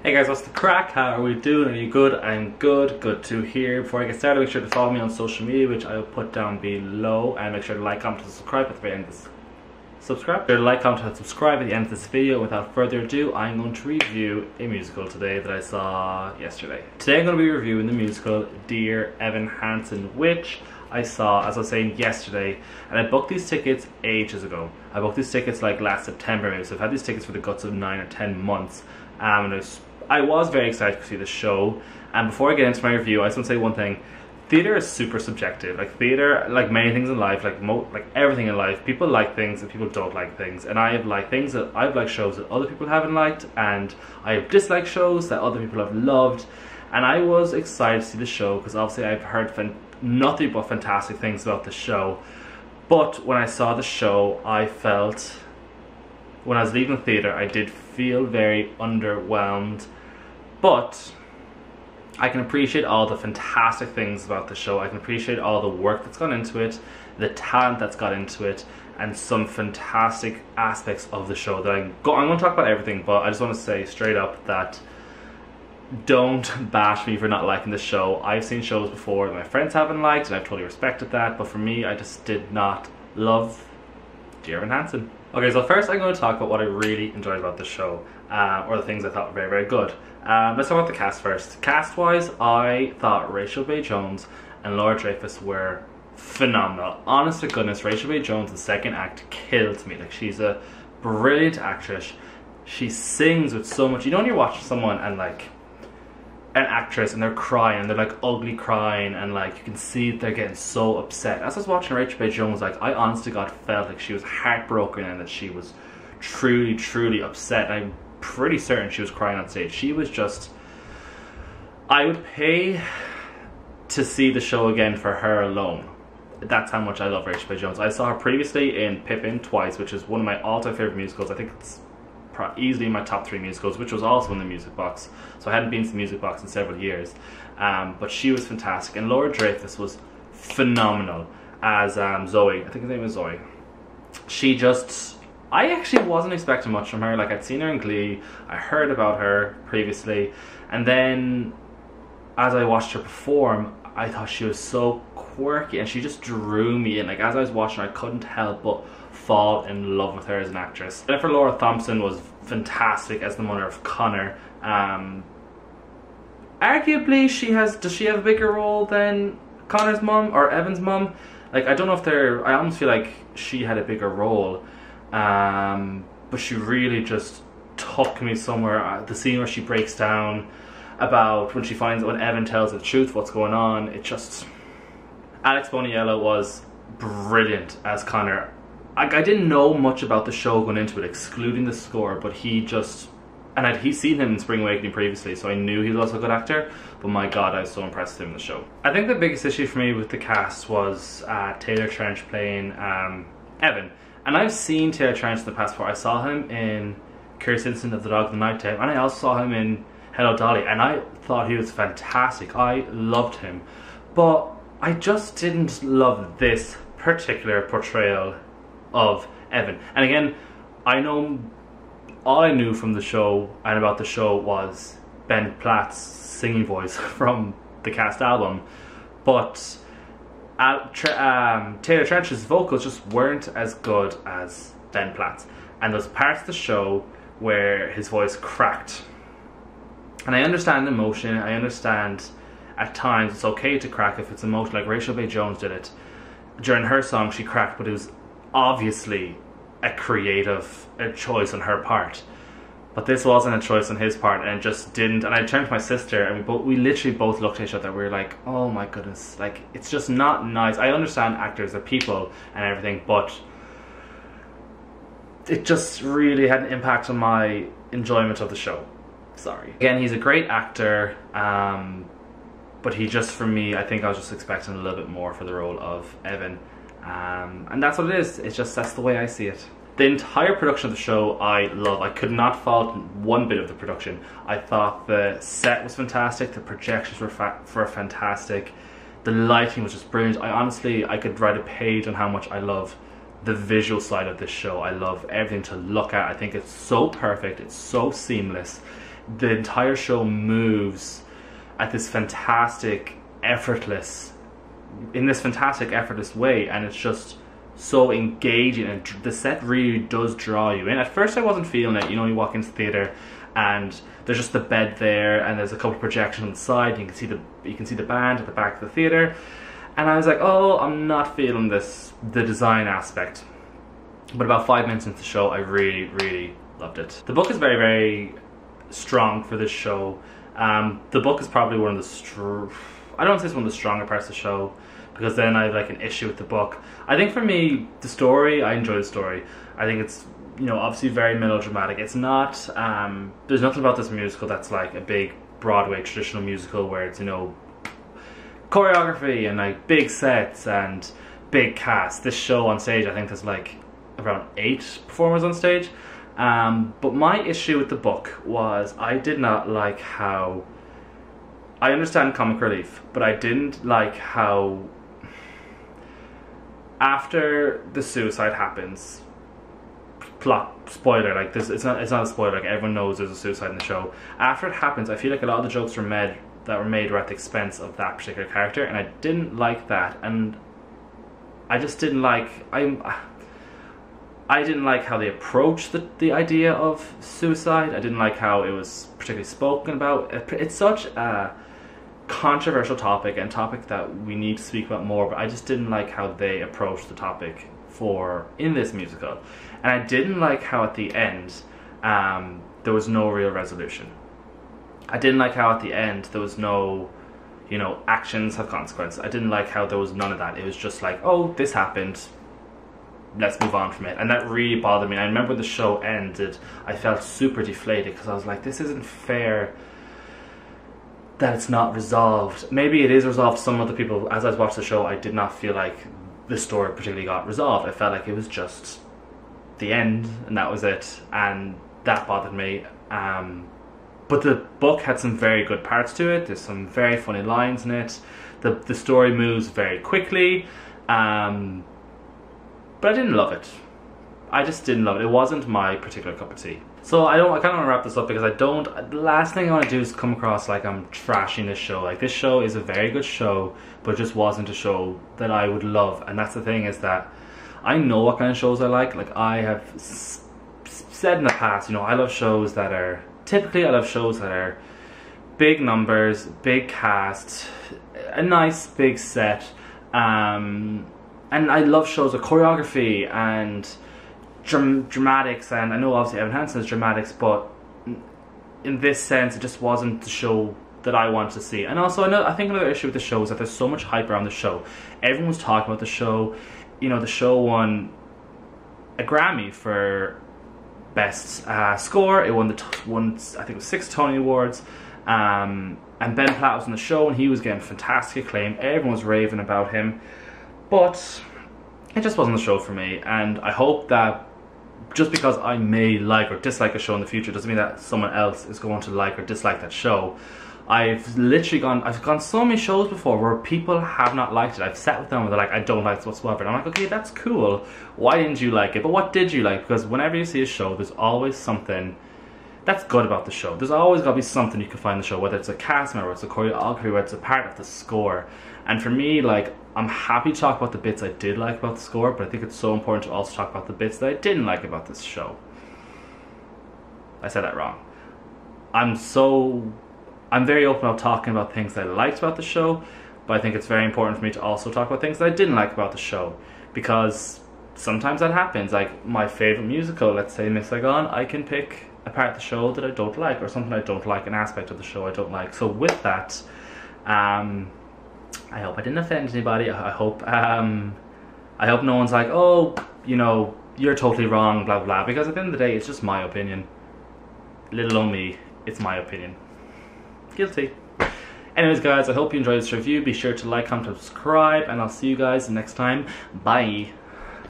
Hey guys, what's the crack? How are we doing? Are you good? I'm good. Good to hear. Before I get started, make sure to follow me on social media, which I will put down below, and make sure to like, comment, and subscribe at the very end of this. Subscribe. Make sure to like, comment, and subscribe at the end of this video. Without further ado, I'm going to review a musical today that I saw yesterday. Today I'm going to be reviewing the musical Dear Evan Hansen, which I saw, as I was saying, yesterday, and I booked these tickets ages ago. I booked these tickets like last September maybe, so I've had these tickets for the guts of 9 or 10 months. And I was very excited to see the show. And before I get into my review, I just want to say one thing. Theatre is super subjective. Like theatre, like many things in life, like everything in life, people like things and people don't like things. And I have liked things that I've liked shows that other people haven't liked, and I have disliked shows that other people have loved. And I was excited to see the show because obviously I've heard nothing but fantastic things about the show. But when I saw the show, I felt, when I was leaving the theatre, I did feel very underwhelmed. But I can appreciate all the fantastic things about the show. I can appreciate all the work that's gone into it, the talent that's got into it, and some fantastic aspects of the show that I'm going to talk about everything, but I just want to say straight up that don't bash me for not liking the show. I've seen shows before that my friends haven't liked, and I've totally respected that, but for me, I just did not love Dear Evan Hansen. Okay, so first I'm going to talk about what I really enjoyed about the show, or the things I thought were very, very good. Let's talk about the cast first. Cast-wise, I thought Rachel Bay Jones and Laura Dreyfus were phenomenal. Honest to goodness, Rachel Bay Jones, the second act, killed me. Like, she's a brilliant actress. She sings with so much. You know when you're watching someone and like an actress and they're crying, they're like ugly crying, and like you can see they're getting so upset. As I was watching Rachel Bay Jones, like I honest to God felt like she was heartbroken and that she was truly, truly upset. I'm pretty certain she was crying on stage. She was just, I would pay to see the show again for her alone. That's how much I love Rachel Bay Jones. I saw her previously in Pippin twice, which is one of my all-time favorite musicals. I think it's easily in my top 3 musicals, which was also in the Music Box. So I hadn't been to the Music Box in several years. But she was fantastic. And Laura Dreyfus was phenomenal as Zoe. I think her name was Zoe. She just, I actually wasn't expecting much from her. Like, I'd seen her in Glee, I heard about her previously, and then as I watched her perform, I thought she was so quirky and she just drew me in. Like, as I was watching her, I couldn't help but fall in love with her as an actress. Jennifer Laura Thompson was fantastic as the mother of Connor. Arguably, does she have a bigger role than Connor's mum or Evan's mum? Like, I don't know if I almost feel like she had a bigger role. But she really just took me somewhere. The scene where she breaks down about when Evan tells the truth, what's going on, it just... Alex Boniello was brilliant as Connor. I didn't know much about the show going into it, excluding the score, but he just... And he'd seen him in Spring Awakening previously, so I knew he was also a good actor, but my god, I was so impressed with him in the show. I think the biggest issue for me with the cast was Taylor Trench playing Evan. And I've seen Taylor Trench in the past before. I saw him in Curious Incident of the Dog of the Night Time, and I also saw him in Hello Dolly, and I thought he was fantastic. I loved him. But I just didn't love this particular portrayal of Evan. And again, all I knew from the show and about the show was Ben Platt's singing voice from the cast album, but Taylor Trench's vocals just weren't as good as Ben Platt's, and there's parts of the show where his voice cracked. And I understand emotion, I understand at times it's okay to crack if it's emotion, like Rachel Bay Jones did it. During her song she cracked, but it was obviously a creative choice on her part. But this wasn't a choice on his part, and it just didn't. And I turned to my sister, and we literally both looked at each other. We were like, oh my goodness, like, it's just not nice. I understand actors are people and everything, but it just really had an impact on my enjoyment of the show. Sorry. Again, he's a great actor, but he just, for me, I think I was just expecting a little bit more for the role of Evan. And that's what it is. It's just, that's the way I see it. The entire production of the show I love. I could not fault one bit of the production. I thought the set was fantastic, the projections were fantastic, the lighting was just brilliant. I could write a page on how much I love the visual side of this show. I love everything to look at. I think it's so perfect, it's so seamless. the entire show moves at this fantastic effortless way, and it's just so engaging, and the set really does draw you in. At first I wasn't feeling it, you know, you walk into the theatre and there's just the bed there, and there's a couple of projections on the side, and you can see the band at the back of the theatre, and I was like, oh, I'm not feeling this, the design aspect. But about 5 minutes into the show, I really loved it. The book is very strong for this show. The book is probably one of the I don't say it's one of the stronger parts of the show, because then I have like an issue with the book. I think for me, the story, I enjoy the story. I think it's, you know, obviously very melodramatic. It's not, there's nothing about this musical that's like a big Broadway traditional musical where it's, you know, choreography and like big sets and big cast. This show on stage, I think there's like around 8 performers on stage. But my issue with the book was I did not like how, I understand comic relief, but I didn't like how after the suicide happens, plot spoiler, like this, it's not a spoiler, like everyone knows there's a suicide in the show. After it happens, I feel like a lot of the jokes were made at the expense of that particular character, and I didn't like that, and I just didn't like, I didn't like how they approached the idea of suicide. I didn't like how it was particularly spoken about. It's such a controversial topic, and topic that we need to speak about more, but I just didn't like how they approached the topic in this musical. And I didn't like how at the end there was no real resolution. I didn't like how at the end there was no, you know, actions have consequences. I didn't like how there was none of that. It was just like, oh, this happened, let's move on from it. And that really bothered me. I remember the show ended, I felt super deflated, because I was like, this isn't fair that it's not resolved. Maybe it is resolved to some other people. As I watched the show, I did not feel like the story particularly got resolved. I felt like it was just the end, and that was it, and that bothered me. But the book had some very good parts to it. There's some very funny lines in it. The story moves very quickly, but I didn't love it. I just didn't love it. It wasn't my particular cup of tea. So I kind of want to wrap this up, because the last thing I want to do is come across like I'm trashing this show. Like, this show is a very good show, but it just wasn't a show that I would love. And that's the thing, is that I know what kind of shows I like. Like, I have said in the past, you know, I love shows that are, typically I love shows that are big numbers, big cast, a nice big set, and I love shows with choreography and dramatics, and I know obviously Evan Hansen is dramatics, but in this sense it just wasn't the show that I wanted to see. And also I think another issue with the show is that there's so much hype around the show. Everyone was talking about the show. You know, the show won a Grammy for best score. It won I think it was 6 Tony Awards, and Ben Platt was on the show, and he was getting fantastic acclaim. Everyone was raving about him, but it just wasn't the show for me. And I hope that just because I may like or dislike a show in the future doesn't mean that someone else is going to like or dislike that show. I've gone so many shows before where people have not liked it. I've sat with them and they're like, I don't like this whatsoever. And I'm like, okay, that's cool. Why didn't you like it? But what did you like? Because whenever you see a show, there's always something that's good about the show. There's always got to be something you can find in the show, whether it's a cast member, whether it's a choreography, whether it's a part of the score. And for me, like, I'm happy to talk about the bits I did like about the score, but I think it's so important to also talk about the bits that I didn't like about this show. I said that wrong. I'm very open about talking about things that I liked about the show, but I think it's very important for me to also talk about things that I didn't like about the show, because sometimes that happens. Like, my favorite musical, let's say Miss Saigon, I can pick a part of the show that I don't like, or something I don't like, an aspect of the show I don't like. So with that, I hope I didn't offend anybody. I hope no one's like, oh, you know, you're totally wrong, blah blah, because at the end of the day, it's just my opinion. Little on me, it's my opinion. Guilty. Anyways guys, I hope you enjoyed this review. Be sure to like, comment, subscribe, and I'll see you guys next time. Bye.